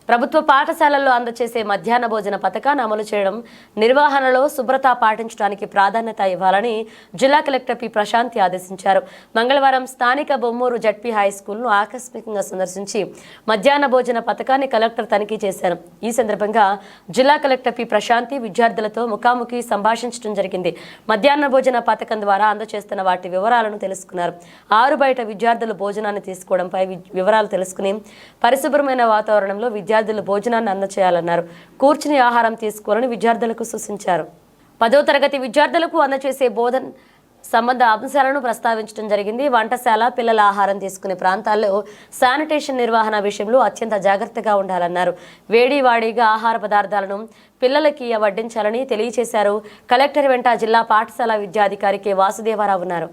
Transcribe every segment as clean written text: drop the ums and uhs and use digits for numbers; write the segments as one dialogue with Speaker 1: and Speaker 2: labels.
Speaker 1: ప్రభుత్వ పాఠశాలల్లో అందజేసే మధ్యాహ్న భోజన పథకాన్ని అమలు చేయడం, నిర్వహణలో శుభ్రత పాటించడానికి ప్రాధాన్యత ఇవ్వాలని జిల్లా కలెక్టర్ పి ప్రశాంతి ఆదేశించారు. మంగళవారం స్థానిక బొమ్మూరు జడ్పీ హై స్కూల్ను ఆకస్మికంగా సందర్శించి మధ్యాహ్న భోజన పథకాన్ని కలెక్టర్ తనిఖీ చేశారు. ఈ సందర్భంగా జిల్లా కలెక్టర్ పి ప్రశాంతి విద్యార్థులతో ముఖాముఖి సంభాషించడం జరిగింది. మధ్యాహ్న భోజన పథకం ద్వారా అందజేస్తున్న వాటి వివరాలను తెలుసుకున్నారు. ఆరు బయట విద్యార్థులు భోజనాన్ని తీసుకోవడంపై వివరాలు తెలుసుకుని పరిశుభ్రమైన వాతావరణంలో విద్యార్థులు భోజనాన్ని అందజేయాలన్నారు. కూర్చుని ఆహారం తీసుకోవాలని విద్యార్థులకు సూచించారు. 10వ తరగతి విద్యార్థులకు అందజేసే బోధన సంబంధ అంశాలను ప్రస్తావించడం జరిగింది. వంటశాల, పిల్లల ఆహారం తీసుకునే ప్రాంతాల్లో శానిటేషన్ నిర్వహణ విషయంలో అత్యంత జాగ్రత్తగా ఉండాలన్నారు. వేడివాడిగా ఆహార పదార్థాలను పిల్లలకి వడ్డించాలని తెలియజేశారు. కలెక్టర్ వెంట జిల్లా పాఠశాల విద్యాధికారి కె వాసుదేవరావు ఉన్నారు.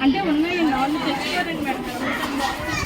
Speaker 2: అంటే ఉన్నాయి వాళ్ళు తెచ్చుకోరండి మేడం.